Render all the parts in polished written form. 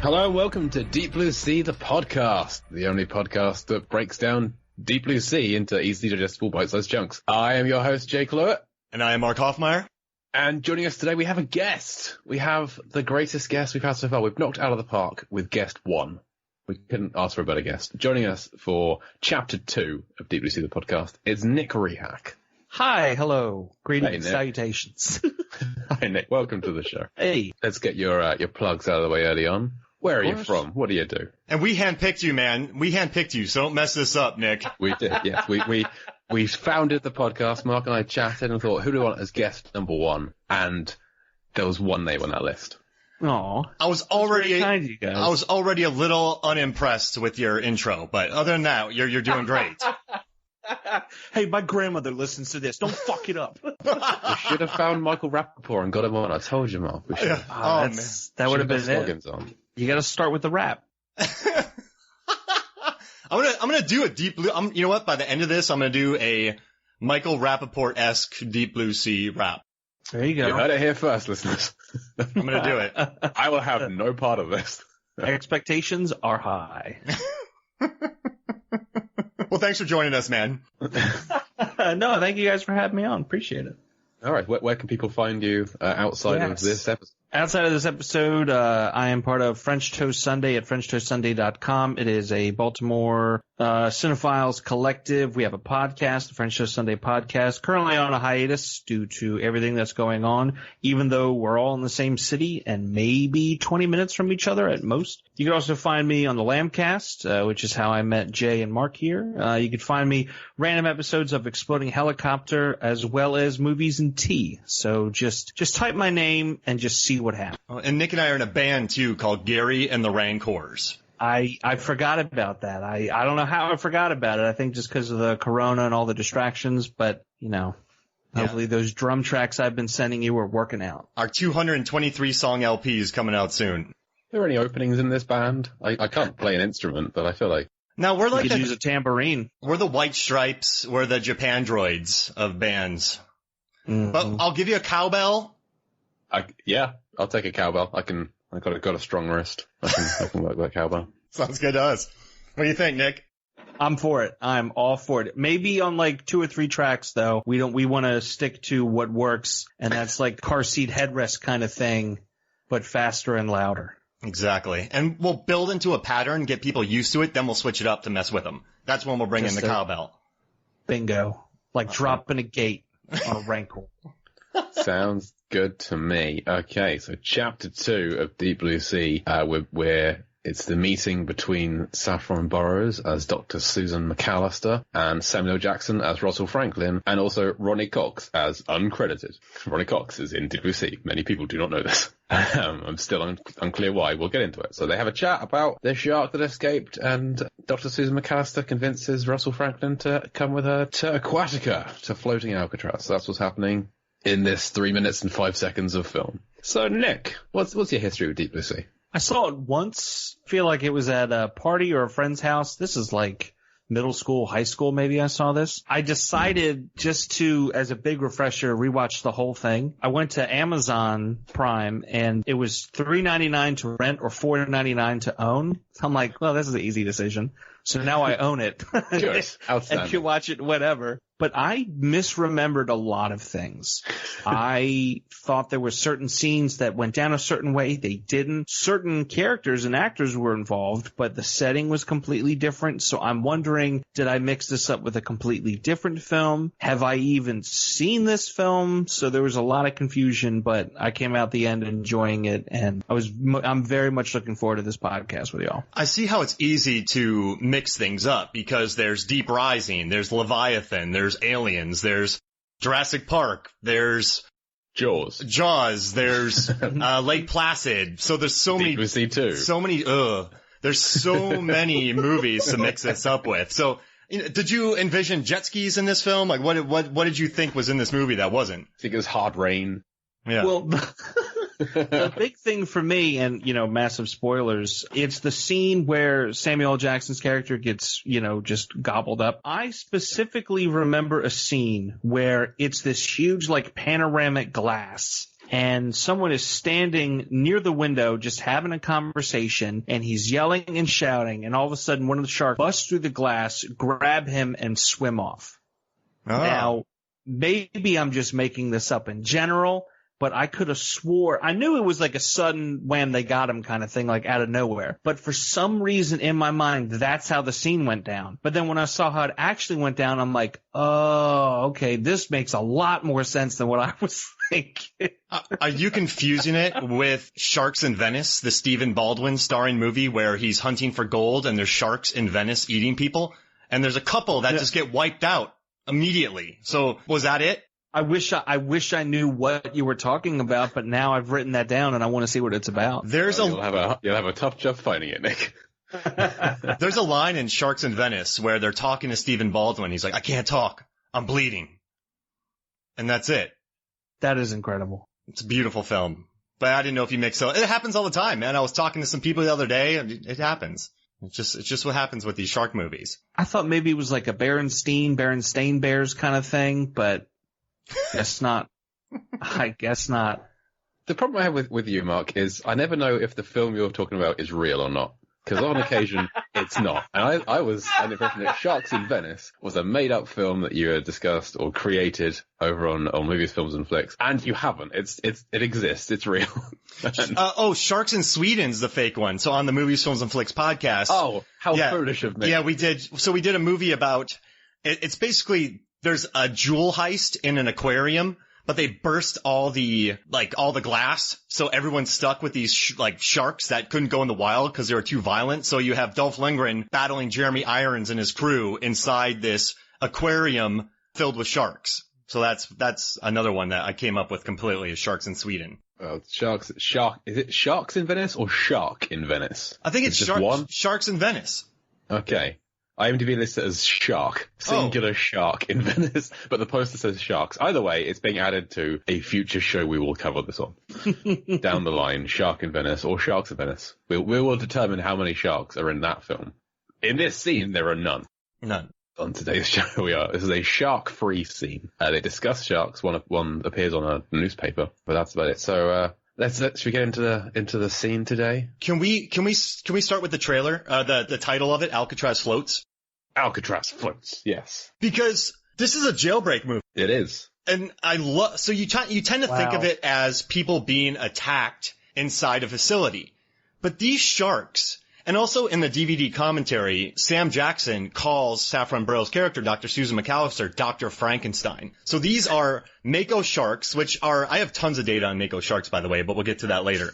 Hello and welcome to Deep Blue Sea, the podcast, the only podcast that breaks down Deep Blue Sea into easily digestible bite-sized chunks. I am your host, Jake Lewitt. And I am Mark Hoffmeyer. And joining us today, we have a guest. We have the greatest guest we've had so far. We've knocked out of the park with guest one. We couldn't ask for a better guest. Joining us for Chapter 2 of Deep Blue Sea, the podcast, is Nick Rehak. Hi, hello. Greetings, Hey, salutations. Hi, Nick. Welcome to the show. Hey. Let's get your plugs out of the way early on. Where are you from? What do you do? And we handpicked you, man. We handpicked you, so don't mess this up, Nick. We did, yes. We founded the podcast. Mark and I chatted and thought, who do we want as guest number one? And there was one name on that list. Aw. I was already a little unimpressed with your intro, but other than that, you're doing great. Hey, my grandmother listens to this. Don't fuck it up. We should have found Michael Rappaport and got him on. I told you, Mark. We should have. That would have been it. On. You got to start with the rap. I'm gonna do a Deep Blue. You know what? By the end of this, I'm gonna do a Michael Rappaport-esque Deep Blue Sea rap. There you go. You heard it here first, listeners. I'm gonna do it. I will have no part of this. Expectations are high. Well, thanks for joining us, man. No, thank you guys for having me on. Appreciate it. All right. Where can people find you outside of this episode? Outside of this episode, I am part of French Toast Sunday at FrenchToastSunday.com. It is a Baltimore cinephiles collective. We have a podcast, the French Toast Sunday podcast, currently on a hiatus due to everything that's going on, even though we're all in the same city and maybe 20 minutes from each other at most. You can also find me on the Lambcast, which is how I met Jay and Mark here. You can find me random episodes of Exploding Helicopter as well as Movies and Tea. So just type my name and just see what happens. And Nick and I are in a band too called Gary and the Rancors. I forgot about that. I don't know how I forgot about it. I think just because of the corona and all the distractions, but hopefully those drum tracks I've been sending you are working out. Our 223 song LP is coming out soon. Are there any openings in this band? I can't play an instrument, but I feel like now we're like you could use a tambourine. We're the White Stripes. We're the Japan Droids of bands. Mm-hmm. But I'll give you a cowbell. I'll take a cowbell. I got a strong wrist. I can work that cowbell. Sounds good to us. What do you think, Nick? I'm for it. I'm all for it. Maybe on like 2 or 3 tracks though. We want to stick to what works, and that's like car seat headrest kind of thing, but faster and louder. Exactly. And we'll build into a pattern, get people used to it, then we'll switch it up to mess with them. That's when we'll bring in the cowbell. Bingo. Like dropping a gate on a Rancor. Sounds good to me. Okay, so Chapter 2 of Deep Blue Sea, where it's the meeting between Saffron Burrows as Dr. Susan McAllister and Samuel Jackson as Russell Franklin, and also Ronnie Cox as uncredited. Ronnie Cox is in Deep Blue Sea. Many people do not know this. I'm still unclear why. We'll get into it. So they have a chat about the shark that escaped, and Dr. Susan McAllister convinces Russell Franklin to come with her to Aquatica, to floating Alcatraz. So that's what's happening in this 3 minutes and 5 seconds of film. So Nick, what's your history with Deep Blue Sea? I saw it once. Feel like it was at a party or a friend's house. This is like middle school, high school, maybe I saw this. I decided just to, as a big refresher, rewatch the whole thing. I went to Amazon Prime and it was $3.99 to rent or $4.99 to own. I'm like, well, this is an easy decision. So now I own it. Good. And can watch it whatever. But I misremembered a lot of things. I thought there were certain scenes that went down a certain way. They didn't. Certain characters and actors were involved, but the setting was completely different. So I'm wondering, did I mix this up with a completely different film? Have I even seen this film? So there was a lot of confusion, but I came out the end enjoying it, and I'm very much looking forward to this podcast with y'all. I see how it's easy to mix things up because there's Deep Rising, there's Leviathan, there's Aliens, there's Jurassic Park, there's Jaws, there's Lake Placid. So there's so many, there's so many movies to mix this up with. So did you envision jet skis in this film? Like what did you think was in this movie that wasn't? I think it was Hard Rain. Yeah. Well, the big thing for me, and, massive spoilers, it's the scene where Samuel L. Jackson's character gets, just gobbled up. I specifically remember a scene where it's this huge, panoramic glass, and someone is standing near the window just having a conversation, and he's yelling and shouting, and all of a sudden one of the sharks busts through the glass, grab him, and swim off. Oh. Now, maybe I'm just making this up in general, but I could have swore, I knew it was like a sudden wham, they got him kind of thing, like out of nowhere. But for some reason in my mind, that's how the scene went down. But then when I saw how it actually went down, I'm like, oh, okay, this makes a lot more sense than what I was thinking. Are you confusing it with Sharks in Venice, the Stephen Baldwin starring movie where he's hunting for gold and there's sharks in Venice eating people? And there's a couple that just get wiped out immediately. So was that it? I wish I knew what you were talking about, but now I've written that down and I want to see what it's about. You'll have a tough job finding it, Nick. There's a line in Sharks in Venice where they're talking to Stephen Baldwin. He's like, I can't talk. I'm bleeding. And that's it. That is incredible. It's a beautiful film. But I didn't know if you mix it. It happens all the time, man. I was talking to some people the other day and it happens. It's just what happens with these shark movies. I thought maybe it was like a Berenstain Bears kind of thing, but guess not. I guess not. The problem I have with you, Mark, is I never know if the film you're talking about is real or not. Because on occasion, it's not. And I was under the impression that Sharks in Venice was a made-up film that you had discussed or created over on Movies, Films, and Flicks. And you haven't. It exists. It's real. Sharks in Sweden's the fake one. So on the Movies, Films, and Flicks podcast. Oh, how foolish of me. Yeah, we did. So we did a movie about, it's basically, there's a jewel heist in an aquarium, but they burst all the glass. So everyone's stuck with these sharks that couldn't go in the wild because they were too violent. So you have Dolph Lundgren battling Jeremy Irons and his crew inside this aquarium filled with sharks. So that's another one that I came up with completely, is Sharks in Sweden. Well, is it Sharks in Venice or Shark in Venice? I think it's just one? Sharks in Venice. Okay. IMDb lists it as Shark, singular Shark in Venice, but the poster says Sharks. Either way, it's being added to a future show we will cover this on. Down the line, Shark in Venice or Sharks in Venice. We will determine how many sharks are in that film. In this scene, there are none. None. On today's show, this is a shark-free scene. They discuss sharks. One appears on a newspaper, but that's about it. So, should we get into the scene today? Can we start with the trailer? The title of it, Alcatraz Floats. Alcatraz Floats, yes. Because this is a jailbreak movie. It is. And you tend to think of it as people being attacked inside a facility. But these sharks, and also in the DVD commentary, Sam Jackson calls Saffron Burrow's character, Dr. Susan McAllister, Dr. Frankenstein. So these are mako sharks, which are, I have tons of data on mako sharks, by the way, but we'll get to that later.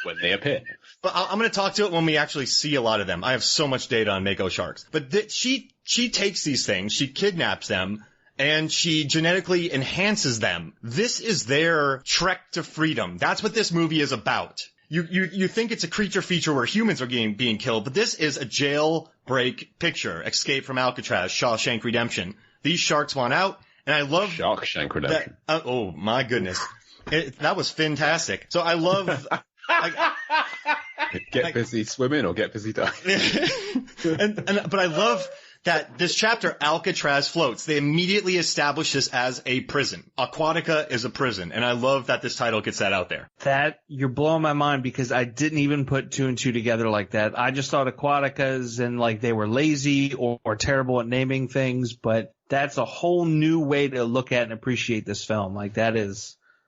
When they appear. But I'm going to talk to it when we actually see a lot of them. I have so much data on mako sharks. But she takes these things, she kidnaps them, and she genetically enhances them. This is their trek to freedom. That's what this movie is about. You think it's a creature feature where humans are being killed, but this is a jailbreak picture. Escape from Alcatraz, Shawshank Redemption. These sharks want out, and I love Shawshank Redemption. Oh my goodness. That was fantastic. So I love... Get busy swimming or get busy diving. But I love that this chapter, Alcatraz Floats, they immediately establish this as a prison. Aquatica is a prison, and I love that this title gets that out there. You're blowing my mind because I didn't even put two and two together like that. I just thought Aquaticas and they were lazy or terrible at naming things, but that's a whole new way to look at and appreciate this film.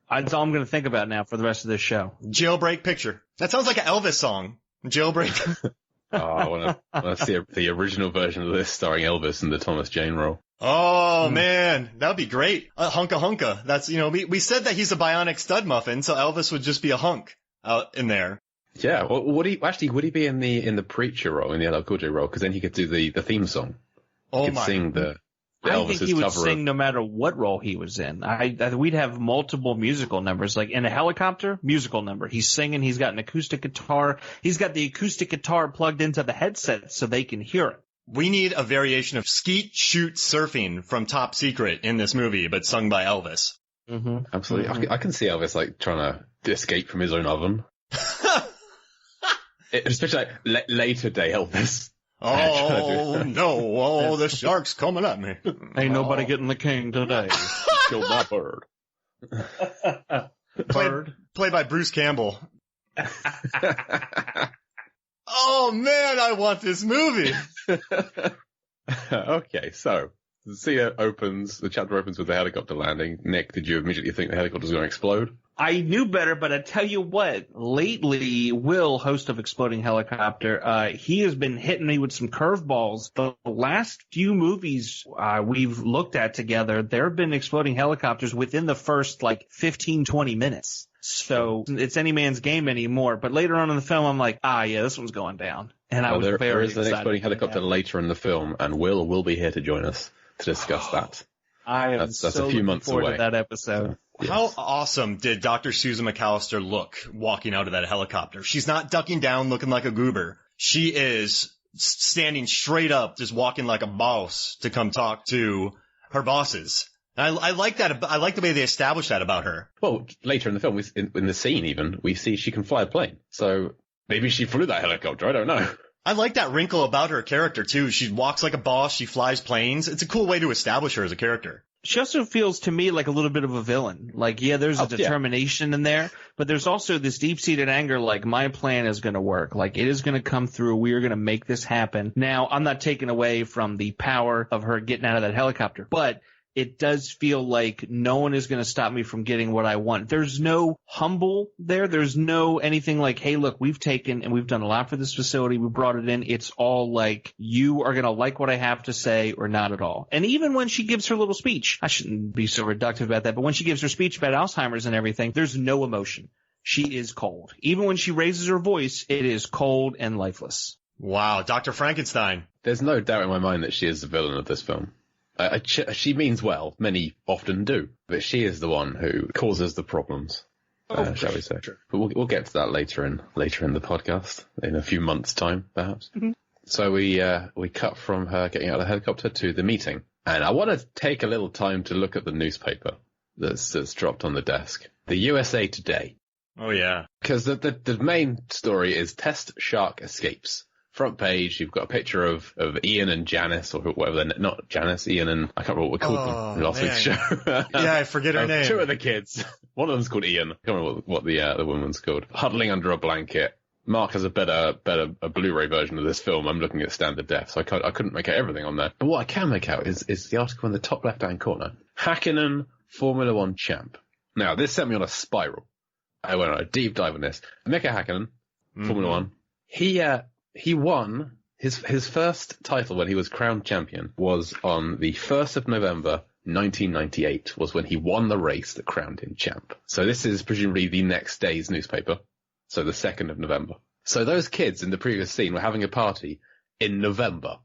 That's all I'm going to think about now for the rest of this show. Jailbreak picture. That sounds like an Elvis song. Jailbreak. I want to see the original version of this starring Elvis in the Thomas Jane role. Oh, man. That would be great. Hunka Hunka. That's, we said that he's a bionic stud muffin, so Elvis would just be a hunk out in there. Yeah. Well, would he be in the preacher role, in the LL Cool J role? Because then he could do the theme song. He could sing the I think he would sing of... no matter what role he was in. We'd have multiple musical numbers. Like in a helicopter, musical number. He's singing, he's got an acoustic guitar. He's got the acoustic guitar plugged into the headset so they can hear it. We need a variation of Skeet Shoot Surfing from Top Secret in this movie, but sung by Elvis. Mm-hmm. Absolutely. Mm-hmm. I can see Elvis trying to escape from his own oven. Especially later day Elvis. Oh, no. Oh, the shark's coming at me. Ain't nobody getting the king today. Killed my bird. Played by Bruce Campbell. Oh man, I want this movie. Okay, so the chapter opens with the helicopter landing. Nick, did you immediately think the helicopter was going to explode? I knew better, but I tell you what, lately, Will, host of Exploding Helicopter, he has been hitting me with some curveballs. The last few movies we've looked at together, there have been exploding helicopters within the first, 15, 20 minutes. So it's any man's game anymore. But later on in the film, I'm like, yeah, this one's going down. And I was very There is an excited exploding helicopter later in the film, and Will be here to join us to discuss that. That's a few months forward away. to that episode. So, yes. How awesome did Dr. Susan McAllister look walking out of that helicopter? She's not ducking down looking like a goober. She is standing straight up, just walking like a boss to come talk to her bosses. And I like that. I like the way they established that about her. Well, later in the film, in the scene even, we see she can fly a plane. So maybe she flew that helicopter. I don't know. I like that wrinkle about her character, too. She walks like a boss. She flies planes. It's a cool way to establish her as a character. She also feels to me like a little bit of a villain. There's a determination in there, but there's also this deep-seated anger, my plan is going to work. It is going to come through. We are going to make this happen. Now, I'm not taking away from the power of her getting out of that helicopter, but it does feel like no one is going to stop me from getting what I want. There's no humble there. There's no anything like, hey, look, we've taken and we've done a lot for this facility. We brought it in. It's all like, you are going to like what I have to say or not at all. And even when she gives her little speech, I shouldn't be so reductive about that, but when she gives her speech about Alzheimer's and everything, there's no emotion. She is cold. Even when she raises her voice, it is cold and lifeless. Wow, Dr. Frankenstein. There's no doubt in my mind that she is the villain of this film. She means well, many often do, but she is the one who causes the problems, shall we say. Sure. But we'll get to that later in the podcast, in a few months' time, perhaps. Mm-hmm. So we cut from her getting out of the helicopter to the meeting. And I want to take a little time to look at the newspaper that's dropped on the desk. The USA Today. Oh, yeah. Because the main story is Test Shark Escapes. Front page, you've got a picture of Ian and Janice, or whatever they're not Janice, Ian and I can't remember what we called them in last week's show. Yeah, I forget her name. Two of the kids. One of them's called Ian. I can't remember what the woman's called. Huddling under a blanket. Mark has a Blu-ray version of this film. I'm looking at standard def, so I couldn't make out everything on there. But what I can make out is the article in the top left-hand corner. Hakkinen, Formula One champ. Now, this sent me on a spiral. I went on a deep dive on this. Mika Hakkinen, Formula One. He won his first title when he was crowned champion was on the 1st of November, 1998, was when he won the race that crowned him champ. So this is presumably the next day's newspaper. So the 2nd of November. So those kids in the previous scene were having a party in November.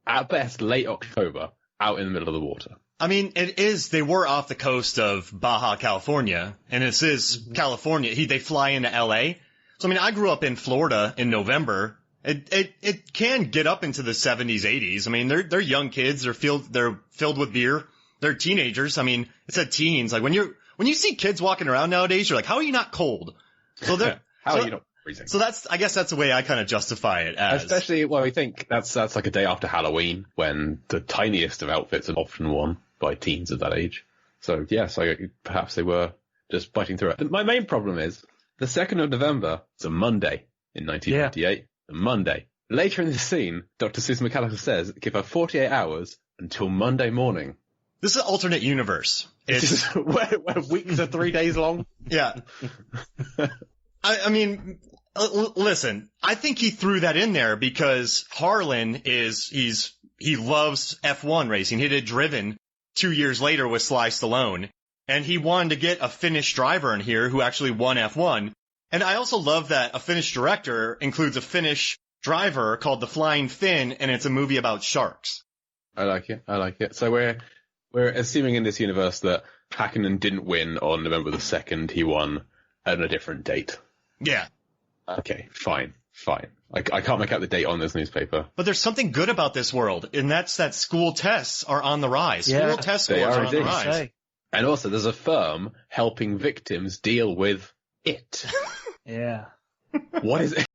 At best, late October, out in the middle of the water. I mean, they were off the coast of Baja, California, and this is California. They fly into LA. So, I mean, I grew up in Florida in November. It can get up into the 70s, 80s. I mean, they're young kids. They're filled with beer. They're teenagers. I mean, it said teens. Like when you see kids walking around nowadays, you're like, how are you not cold? So they're, how are you not freezing? So I guess that's the way I kind of justify it as. Especially, well, I think that's like a day after Halloween when the tiniest of outfits are often worn by teens of that age. So yes, perhaps they were just biting through it. My main problem is the 2nd of November. It's a Monday in 1958. Yeah. A Monday. Later in the scene, Dr. Susan McAllister says, give her 48 hours until Monday morning. This is an alternate universe. It's where weeks are 3 days long. Yeah. I mean, listen, I think he threw that in there because Harlan he loves F1 racing. He did Driven 2 years later with Sly Stallone, and he wanted to get a Finnish driver in here who actually won F1. And I also love that a Finnish director includes a Finnish driver called The Flying Finn, and it's a movie about sharks. I like it. So we're assuming in this universe that Hakkinen didn't win on November the 2nd. He won on a different date. Yeah. Okay, fine. I can't make out the date on this newspaper. But there's something good about this world, and that's that school tests are on the rise. Yeah, school test scores are on the rise. And also there's a firm helping victims deal with it. Yeah. What is it?